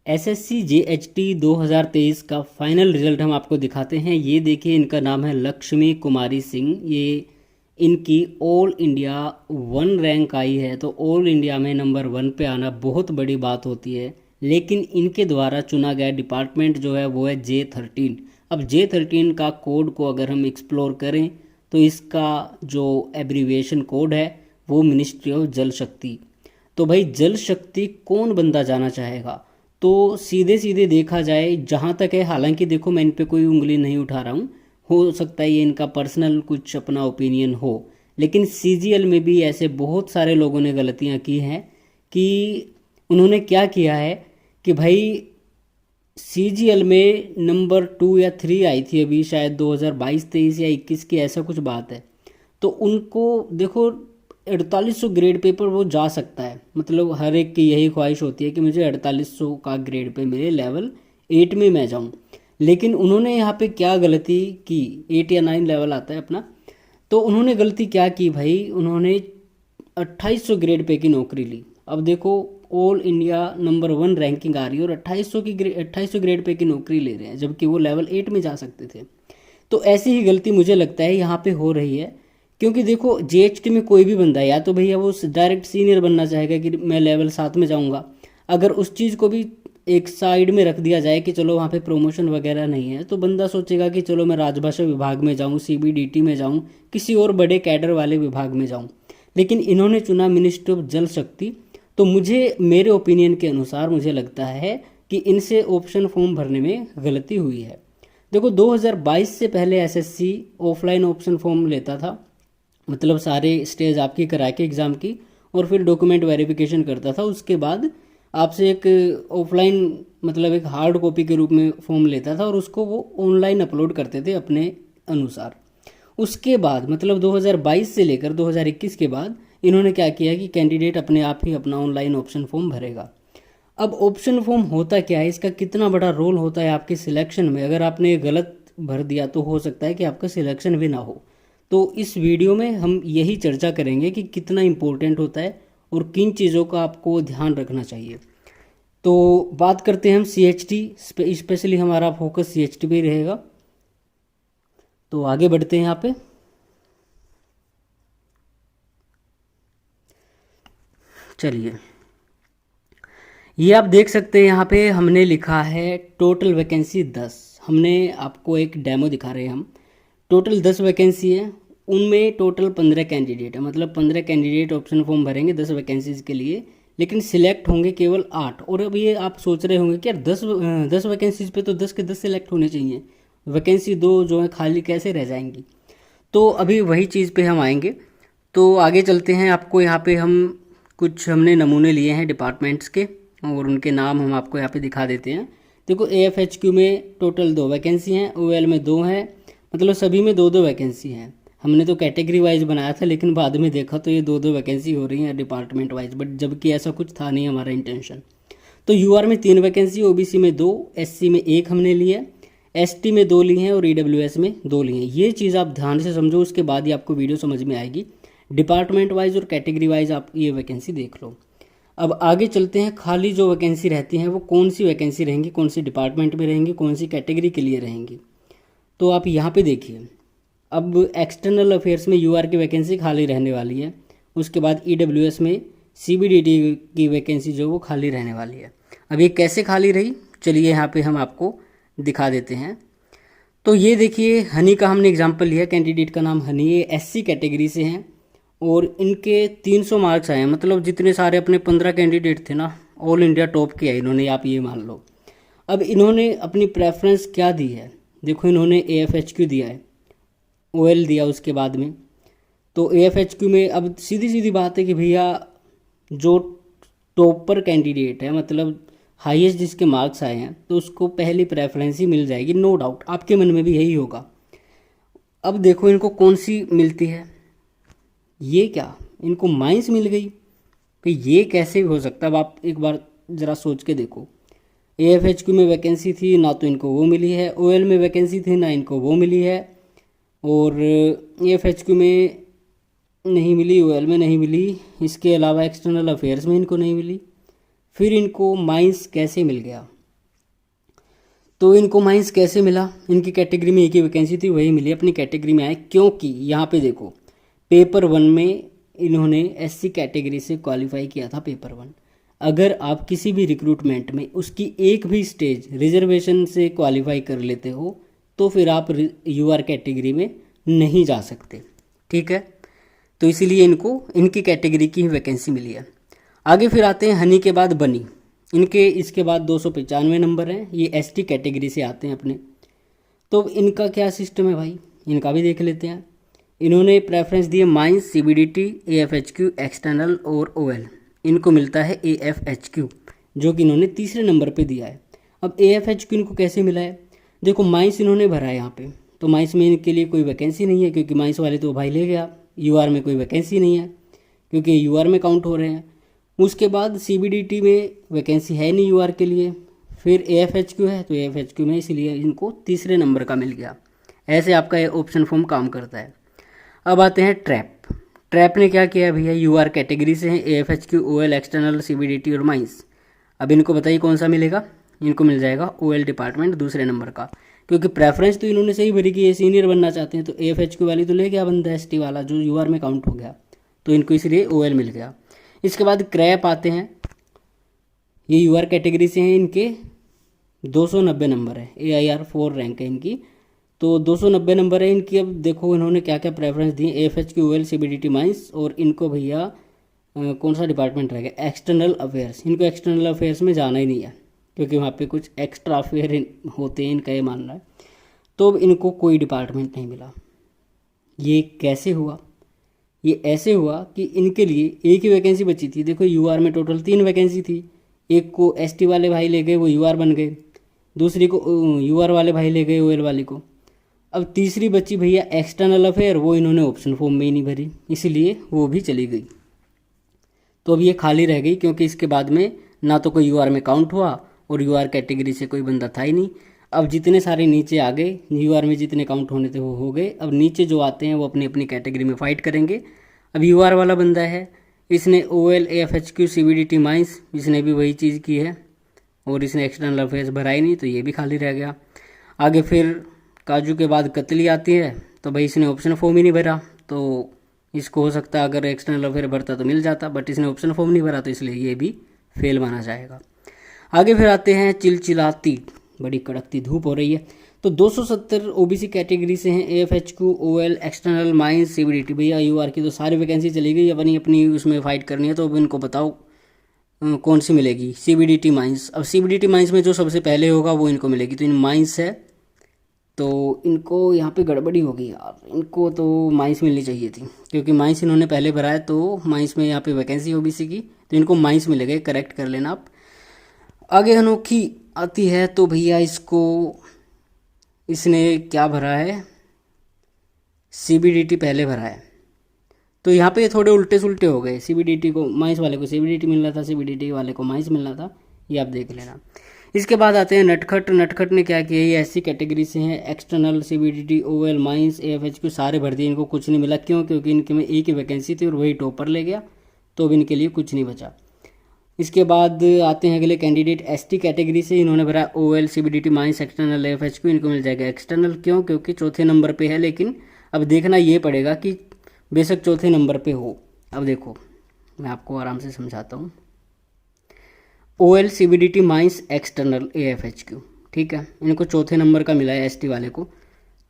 SSC जेएचटी 2023 का final result हम आपको दिखाते हैं। ये देखिए, इनका नाम है लक्ष्मी कुमारी सिंह। ये इनकी ऑल इंडिया 1 रैंक आई है। तो ऑल इंडिया में नंबर 1 पे आना बहुत बड़ी बात होती है। लेकिन इनके द्वारा चुना गया डिपार्टमेंट जो है वो है J13। अब J13 का कोड को अगर हम एक्सप्लोर करें तो इसका जो एब्रीविएशन कोड है वो मिनिस्ट्री ऑफ जल शक्ति। तो भाई, जल शक्ति कौन बंदा जाना चाहेगा? तो सीधे सीधे देखा जाए जहाँ तक है, हालांकि देखो मैं इन पे कोई उंगली नहीं उठा रहा हूँ, हो सकता है ये इनका पर्सनल कुछ अपना ओपिनियन हो, लेकिन सीजीएल में भी ऐसे बहुत सारे लोगों ने गलतियाँ की हैं कि उन्होंने क्या किया है कि भाई सीजीएल में नंबर 2 या 3 आई थी अभी शायद 2022-23 या 21 की, ऐसा कुछ बात है। तो उनको देखो 4800 ग्रेड पेपर वो जा सकता है, मतलब हर एक की यही ख्वाहिश होती है कि मुझे 4800 का ग्रेड पे मेरे लेवल 8 में मैं जाऊं। लेकिन उन्होंने यहाँ पे क्या गलती की, 8 या 9 लेवल आता है अपना, तो उन्होंने गलती क्या की भाई, उन्होंने 2800 ग्रेड पे की नौकरी ली। अब देखो, ऑल इंडिया नंबर 1 रैंकिंग आ रही है और 2800 ग्रेड पे की नौकरी ले रहे हैं, जबकि वो लेवल 8 में जा सकते थे। तो ऐसी ही गलती मुझे लगता है यहाँ पे हो रही है। क्योंकि देखो, जीएचटी में कोई भी बंदा या तो भैया वो डायरेक्ट सीनियर बनना चाहेगा कि मैं लेवल 7 में जाऊँगा। अगर उस चीज़ को भी एक साइड में रख दिया जाए कि चलो वहाँ पे प्रमोशन वगैरह नहीं है, तो बंदा सोचेगा कि चलो मैं राजभाषा विभाग में जाऊँ, सीबीडीटी में जाऊँ, किसी और बड़े कैडर वाले विभाग में जाऊँ। लेकिन इन्होंने चुना मिनिस्ट्री ऑफ जल शक्ति। तो मुझे, मेरे ओपिनियन के अनुसार मुझे लगता है कि इनसे ऑप्शन फॉर्म भरने में गलती हुई है। देखो, 2022 से पहले एसएससी ऑफलाइन ऑप्शन फॉर्म लेता था, मतलब सारे स्टेज आपकी करा के एग्ज़ाम की, और फिर डॉक्यूमेंट वेरिफिकेशन करता था। उसके बाद आपसे एक ऑफलाइन, मतलब एक हार्ड कॉपी के रूप में फॉर्म लेता था और उसको वो ऑनलाइन अपलोड करते थे अपने अनुसार। उसके बाद मतलब 2022 से लेकर 2021 के बाद इन्होंने क्या किया कि कैंडिडेट अपने आप ही अपना ऑनलाइन ऑप्शन फॉर्म भरेगा। अब ऑप्शन फॉर्म होता क्या है, इसका कितना बड़ा रोल होता है आपके सिलेक्शन में? अगर आपने गलत भर दिया तो हो सकता है कि आपका सिलेक्शन भी ना हो। तो इस वीडियो में हम यही चर्चा करेंगे कि कितना इम्पोर्टेंट होता है और किन चीज़ों का आपको ध्यान रखना चाहिए। तो बात करते हैं हम सीएचटी, स्पेशली हमारा फोकस सीएचटी पे ही रहेगा। तो आगे बढ़ते हैं यहाँ पे। चलिए, ये आप देख सकते हैं यहाँ पे हमने लिखा है टोटल वैकेंसी 10। हमने आपको एक डेमो दिखा रहे हैं हम। टोटल 10 वैकेंसी है, उनमें टोटल 15 कैंडिडेट है, मतलब 15 कैंडिडेट ऑप्शन फॉर्म भरेंगे 10 वैकेंसीज के लिए, लेकिन सिलेक्ट होंगे केवल 8। और अब ये आप सोच रहे होंगे कि यार 10 वैकेंसीज पे तो 10 के 10 सिलेक्ट होने चाहिए, वैकेंसी 2 जो है खाली कैसे रह जाएंगी? तो अभी वही चीज़ पे हम आएंगे। तो आगे चलते हैं। आपको यहाँ पे हम कुछ हमने नमूने लिए हैं डिपार्टमेंट्स के और उनके नाम हम आपको यहाँ पे दिखा देते हैं। देखो, एएफएचक्यू में टोटल 2 वैकेंसी हैं, ओएल में 2 हैं, मतलब सभी में 2-2 वैकेंसी हैं। हमने तो कैटेगरी वाइज बनाया था, लेकिन बाद में देखा तो ये 2-2 वैकेंसी हो रही हैं डिपार्टमेंट वाइज, बट जबकि ऐसा कुछ था नहीं हमारा इंटेंशन। तो यूआर में 3 वैकेंसी, ओबीसी में 2, एससी में 1 हमने लिया, एसटी में 2 ली हैं और ईडब्ल्यूएस में 2 ली हैं। ये चीज़ आप ध्यान से समझो, उसके बाद ही आपको वीडियो समझ में आएगी। डिपार्टमेंट वाइज और कैटेगरी वाइज आप ये वैकेंसी देख लो। अब आगे चलते हैं। खाली जो वैकेंसी रहती हैं वो कौन सी वैकेंसी रहेंगी, कौन सी डिपार्टमेंट में रहेंगी, कौन सी कैटेगरी के लिए रहेंगी, तो आप यहाँ पे देखिए। अब एक्सटर्नल अफेयर्स में यूआर की वैकेंसी खाली रहने वाली है। उसके बाद ईडब्ल्यूएस में सीबीडीटी की वैकेंसी जो वो खाली रहने वाली है। अब ये कैसे खाली रही, चलिए यहाँ पे हम आपको दिखा देते हैं। तो ये देखिए, हनी का हमने एग्जाम्पल लिया, कैंडिडेट का नाम हनी, ये एससी कैटेगरी से हैं और इनके 300 मार्क्स आए हैं। मतलब जितने सारे अपने 15 कैंडिडेट थे ना, ऑल इंडिया टॉप के है इन्होंने, आप ये मान लो। अब इन्होंने अपनी प्रेफरेंस क्या दी है, देखो इन्होंने एएफएचक्यू दिया है, ओएल दिया उसके बाद में। तो एएफएचक्यू में अब सीधी सीधी बात है कि भैया जो टॉपर कैंडिडेट है, मतलब हाईएस्ट जिसके मार्क्स आए हैं, तो उसको पहली प्रेफरेंस ही मिल जाएगी, नो डाउट। आपके मन में भी यही होगा। अब देखो इनको कौन सी मिलती है, ये क्या इनको माइंस मिल गई कि ये कैसे हो सकता है? अब आप एक बार ज़रा सोच के देखो। एएफएचक्यू में वैकेंसी थी ना, तो इनको वो मिली है, ओएल में वैकेंसी थी ना, इनको वो मिली है, और एएफएचक्यू में नहीं मिली, ओएल में नहीं मिली, इसके अलावा एक्सटर्नल अफेयर्स में इनको नहीं मिली। फिर इनको माइंस कैसे मिल गया? तो इनको माइंस कैसे मिला, इनकी कैटेगरी में एक ही वैकेंसी थी वही मिली, अपनी कैटेगरी में आए, क्योंकि यहाँ पे देखो पेपर 1 में इन्होंने एससी कैटेगरी से क्वालिफाई किया था पेपर 1। अगर आप किसी भी रिक्रूटमेंट में उसकी एक भी स्टेज रिजर्वेशन से क्वालिफाई कर लेते हो तो फिर आप यूआर कैटेगरी में नहीं जा सकते, ठीक है। तो इसीलिए इनको इनकी कैटेगरी की वैकेंसी मिली है। आगे फिर आते हैं हनी के बाद बनी, इनके इसके बाद 295 नंबर हैं, ये एसटी कैटेगरी से आते हैं अपने। तो इनका क्या सिस्टम है भाई, इनका भी देख लेते हैं। इन्होंने प्रेफरेंस दी है माइंस, सीबीडीटी, एएफएचक्यू, एक्सटर्नल और ओएल। इनको मिलता है एएफएचक्यू, जो कि इन्होंने तीसरे नंबर पे दिया है। अब एएफएचक्यू इनको कैसे मिला है, देखो माइंस इन्होंने भरा है यहाँ पे, तो माइंस में इनके लिए कोई वैकेंसी नहीं है क्योंकि माइंस वाले तो भाई ले गया। यूआर में कोई वैकेंसी नहीं है क्योंकि यूआर में काउंट हो रहे हैं। उसके बाद सीबीडीटी में वैकेंसी है नहीं यूआर के लिए, फिर एएफएचक्यू है तो एएफएचक्यू में इसलिए इनको तीसरे नंबर का मिल गया। ऐसे आपका ये ऑप्शन फॉर्म काम करता है। अब आते हैं ट्रैप। ट्रैप ने क्या किया भैया, यूआर कैटेगरी से हैं एएफएचक्यू, ओएल, एक्सटर्नल, सीबीडीटी और माइंस। अब इनको बताइए कौन सा मिलेगा, इनको मिल जाएगा ओएल डिपार्टमेंट दूसरे नंबर का, क्योंकि प्रेफरेंस तो इन्होंने सही भरी कि ये सीनियर बनना चाहते हैं। तो एएफएचक्यू वाली तो ले गया बंदा एसटी वाला जो यूआर में काउंट हो गया, तो इनको इसलिए ओएल मिल गया। इसके बाद क्रैप आते हैं, ये यूआर कैटेगरी से हैं, इनके 290 नंबर है, AIR 4 रैंक है इनकी, तो 290 नंबर है इनकी। अब देखो इन्होंने क्या क्या प्रेफरेंस दी, एएफएचक्यू, ओएल, सीबीडीटी, माइंस, और इनको भैया कौन सा डिपार्टमेंट रहेगा, एक्सटर्नल अफेयर्स। इनको एक्सटर्नल अफेयर्स में जाना ही नहीं है क्योंकि वहाँ पे कुछ एक्स्ट्रा अफेयर होते हैं, इनका ये मानना है। तो अब इनको कोई डिपार्टमेंट नहीं मिला। ये कैसे हुआ, ये ऐसे हुआ कि इनके लिए एक ही वैकेंसी बची थी। देखो यूआर में टोटल 3 वैकेंसी थी, एक को एसटी वाले भाई ले गए, वो यूआर बन गए, दूसरी को यूआर वाले भाई ले गए ओएल वाली को। अब तीसरी बची भैया एक्सटर्नल अफेयर, वो इन्होंने ऑप्शन फॉर्म में ही नहीं भरी, इसलिए वो भी चली गई। तो अब ये खाली रह गई क्योंकि इसके बाद में ना तो कोई यूआर में काउंट हुआ और यूआर कैटेगरी से कोई बंदा था ही नहीं। अब जितने सारे नीचे आ गए, यूआर में जितने काउंट होने थे वो हो गए। अब नीचे जो आते हैं वो अपनी अपनी कैटेगरी में फाइट करेंगे। अब यूआर वाला बंदा है, इसने ओएल, एएफएचक्यू, सीबीडीटी, माइंस, इसने भी वही चीज़ की है और इसने एक्सटर्नल अफेयर्स भरा ही नहीं, तो ये भी खाली रह गया। आगे फिर काजू के बाद कतली आती है, तो भाई इसने ऑप्शन फॉर्म ही नहीं भरा, तो इसको हो सकता है अगर एक्सटर्नल अफेयर भरता तो मिल जाता, बट इसने ऑप्शन फॉर्म नहीं भरा तो इसलिए ये भी फेल माना जाएगा। आगे फिर आते हैं चिलचिलाती, बड़ी कड़कती धूप हो रही है, तो 270 ओबीसी कैटेगरी से हैं, एएफएचक्यू, ओएल, एक्सटर्नल, माइंस, सीबीडीटी। भैया यूआर की तो सारी वैकेंसी चली गई, अपनी अपनी उसमें फाइट करनी है, तो अब इनको बताओ कौन सी मिलेगी, सीबीडीटी, माइंस। अब सीबीडीटी माइंस में जो सबसे पहले होगा वो इनको मिलेगी, तो इन माइंस है, तो इनको यहाँ पे गड़बड़ी होगी यार, इनको तो माइंस मिलनी चाहिए थी क्योंकि माइंस इन्होंने पहले भरा है, तो माइंस में यहाँ पे वैकेंसी ओबीसी की, तो इनको माइंस मिलेगा, करेक्ट कर लेना आप। आगे अनोखी आती है, तो भैया इसको इसने क्या भरा है, सीबीडीटी पहले भरा है, तो यहाँ पे थोड़े उल्टे सुलटे हो गए। सीबीडीटी को माइंस वाले को सीबीडीटी मिलना था, सीबीडीटी वाले को माइंस मिलना था, ये आप देख लेना। इसके बाद आते हैं नटखट। नटखट ने क्या किया, ये ऐसी कैटेगरी से हैं, एक्सटर्नल, सीबीडीटी, ओएल, माइंस, एएफएचक्यू सारे भर दिए, इनको कुछ नहीं मिला। क्यों, क्योंकि इनके में एक ही वैकेंसी थी और वही टॉपर ले गया, तो अब इनके लिए कुछ नहीं बचा। इसके बाद आते हैं अगले कैंडिडेट एसटी कैटेगरी से, इन्होंने भरा ओएल, सीबीडीटी, माइंस, एक्सटर्नल, एएफएचक्यू, इनको मिल जाएगा एक्सटर्नल। क्यों, क्योंकि चौथे नंबर पे है, लेकिन अब देखना ये पड़ेगा कि बेशक चौथे नंबर पे हो। अब देखो मैं आपको आराम से समझाता हूँ, ओएल, सीबीडीटी, माइंस, एक्सटर्नल, एएफएचक्यू, ठीक है, इनको चौथे नंबर का मिला है एसटी वाले को।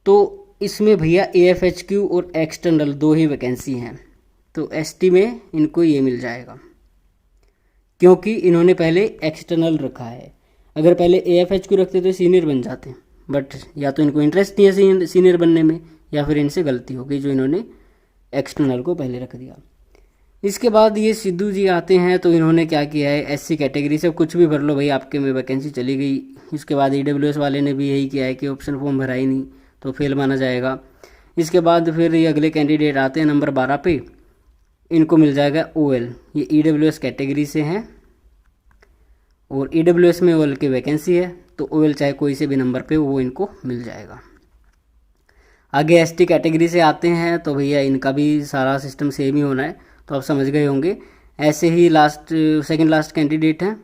तो इसमें भैया एएफएचक्यू और एक्सटर्नल 2 ही वैकेंसी हैं, तो एसटी में इनको ये मिल जाएगा क्योंकि इन्होंने पहले एक्सटर्नल रखा है। अगर पहले एएफएचक्यू रखते तो सीनियर बन जाते, बट या तो इनको इंटरेस्ट नहीं है सीनियर बनने में, या फिर इनसे गलती हो गई जो इन्होंने एक्सटर्नल को पहले रख दिया। इसके बाद ये सिद्धू जी आते हैं, तो इन्होंने क्या किया है, एससी कैटेगरी से कुछ भी भर लो भाई, आपके में वैकेंसी चली गई। इसके बाद ईडब्ल्यूएस वाले ने भी यही किया है कि ऑप्शन फॉर्म भरा ही नहीं, तो फेल माना जाएगा। इसके बाद फिर ये अगले कैंडिडेट आते हैं नंबर 12 पे, इनको मिल जाएगा ओएल, ये ईडब्ल्यूएस कैटेगरी से हैं और ईडब्ल्यूएस में ओएल की वैकेंसी है, तो ओएल चाहे कोई से भी नंबर पे वो इनको मिल जाएगा। आगे एसटी कैटेगरी से आते हैं, तो भैया इनका भी सारा सिस्टम सेम ही होना है, तो आप समझ गए होंगे। ऐसे ही लास्ट सेकंड लास्ट कैंडिडेट हैं,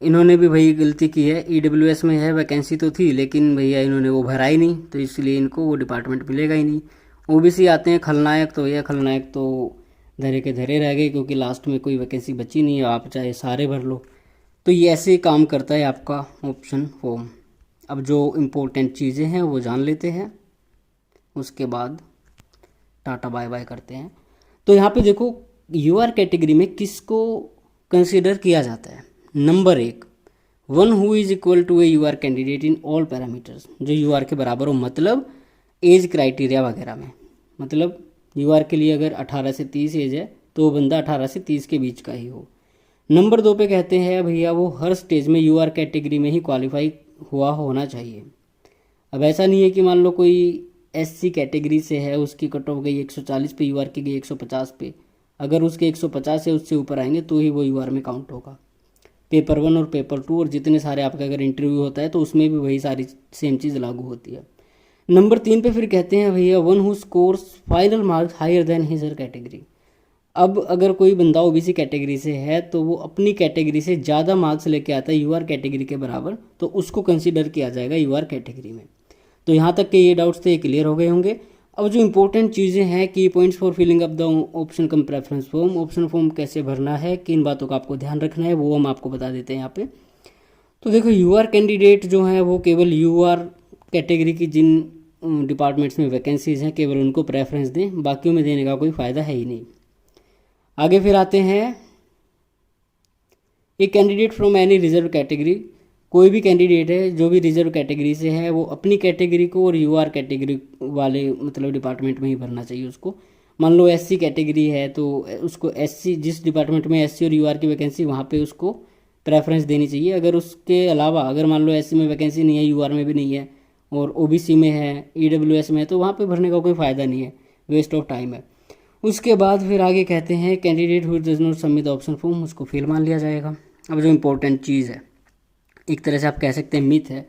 इन्होंने भी भाई गलती की है। ईडब्ल्यूएस में है वैकेंसी तो थी, लेकिन भैया इन्होंने वो भरा ही नहीं, तो इसलिए इनको वो डिपार्टमेंट मिलेगा ही नहीं। ओबीसी आते हैं खलनायक, तो यह खलनायक तो धरे के धरे रह गए, क्योंकि लास्ट में कोई वैकेंसी बची नहीं है, आप चाहे सारे भर लो। तो ये ऐसे काम करता है आपका ऑप्शन फॉर्म। अब जो इम्पोर्टेंट चीज़ें हैं वो जान लेते हैं, उसके बाद टाटा बाय बाय करते हैं। तो यहाँ पे देखो यूआर कैटेगरी में किसको कंसिडर किया जाता है। Number 1, one who is equal to a UR candidate in all parameters, जो यूआर के बराबर हो, मतलब एज क्राइटेरिया वगैरह में। मतलब यूआर के लिए अगर 18 से 30 एज है तो वो बंदा 18 से 30 के बीच का ही हो। नंबर 2 पे कहते हैं भैया वो हर स्टेज में यूआर कैटेगरी में ही क्वालिफाई हुआ होना चाहिए। अब ऐसा नहीं है कि मान लो कोई एससी कैटेगरी से है, उसकी कट ऑफ गई 140 पे, यूआर की गई 150 पे, अगर उसके 150 से उससे ऊपर आएंगे तो ही वो यूआर में काउंट होगा। पेपर 1 और पेपर 2 और जितने सारे आपका अगर इंटरव्यू होता है तो उसमें भी वही सारी सेम चीज़ लागू होती है। नंबर 3 पे फिर कहते हैं भैया one who scores final marks higher than his her category. अब अगर कोई बंदा ओबीसी कैटेगरी से है तो वो अपनी कैटेगरी से ज़्यादा मार्क्स लेके आता है यूआर कैटेगरी के बराबर, तो उसको कंसीडर किया जाएगा यूआर कैटेगरी में। तो यहाँ तक के ये डाउट्स थे, क्लियर हो गए होंगे। अब जो इंपॉर्टेंट चीज़ें हैं, की points for filling up the option cum preference form, option form कैसे भरना है, किन बातों का आपको ध्यान रखना है, वो हम आपको बता देते हैं यहाँ पे। तो देखो यूआर कैंडिडेट जो है वो केवल यूआर कैटेगरी की जिन डिपार्टमेंट्स में वैकेंसीज हैं केवल उनको प्रेफरेंस दें, बाकियों में देने का कोई फ़ायदा है ही नहीं। आगे फिर आते हैं, एक candidate from any reserve category, कोई भी कैंडिडेट है जो भी रिजर्व कैटेगरी से है वो अपनी कैटेगरी को और यूआर कैटेगरी वाले मतलब डिपार्टमेंट में ही भरना चाहिए उसको। मान लो एससी कैटेगरी है तो उसको एससी, जिस डिपार्टमेंट में एससी और यूआर की वैकेंसी वहाँ पे उसको प्रेफरेंस देनी चाहिए। अगर उसके अलावा अगर मान लो एससी में वैकेंसी नहीं है, यूआर में भी नहीं है और ओबीसी में है, ईडब्ल्यूएस में है, तो वहाँ पे भरने का कोई फ़ायदा नहीं है, वेस्ट ऑफ टाइम है। उसके बाद फिर आगे कहते हैं candidate who does not submit the option form, उसको फेल मान लिया जाएगा। अब जो इंपॉर्टेंट चीज़ है, एक तरह से आप कह सकते हैं मिथ है,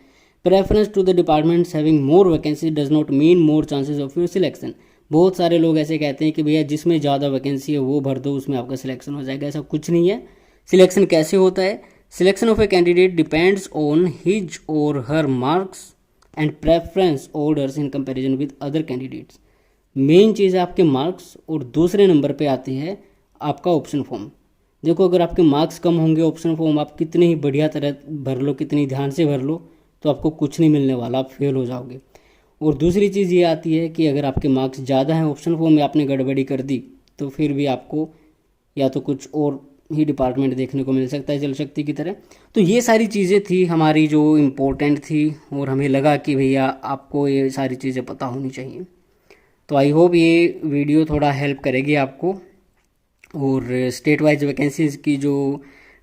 preference to the departments having more vacancy does not mean more chances of your selection. बहुत सारे लोग ऐसे कहते हैं कि भैया जिसमें ज़्यादा वैकेंसी है वो भर दो, उसमें आपका सिलेक्शन हो जाएगा। ऐसा कुछ नहीं है। सिलेक्शन कैसे होता है? Selection of a candidate depends on his और her marks and preference orders in comparison with other candidates. Main चीज़ है आपके मार्क्स, और दूसरे नंबर पे आती है आपका ऑप्शन फॉर्म। देखो अगर आपके मार्क्स कम होंगे, ऑप्शन फॉर्म आप कितने ही बढ़िया तरह भर लो, कितनी ध्यान से भर लो, तो आपको कुछ नहीं मिलने वाला, आप फेल हो जाओगे। और दूसरी चीज़ ये आती है कि अगर आपके मार्क्स ज़्यादा हैं ऑप्शन फॉर्म में, आपने गड़बड़ी कर दी तो फिर भी आपको या तो कुछ और ही डिपार्टमेंट देखने को मिल सकता है जल शक्ति की तरह। तो ये सारी चीज़ें थी हमारी जो इम्पोर्टेंट थी, और हमें लगा कि भैया आपको ये सारी चीज़ें पता होनी चाहिए। तो आई होप ये वीडियो थोड़ा हेल्प करेगी आपको। और स्टेट वाइज वैकेंसीज़ की जो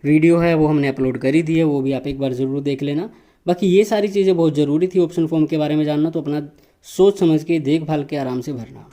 वीडियो है वो हमने अपलोड करी दी है, वो भी आप एक बार ज़रूर देख लेना। बाकी ये सारी चीज़ें बहुत ज़रूरी थी ऑप्शन फॉर्म के बारे में जानना, तो अपना सोच समझ के देखभाल के आराम से भरना।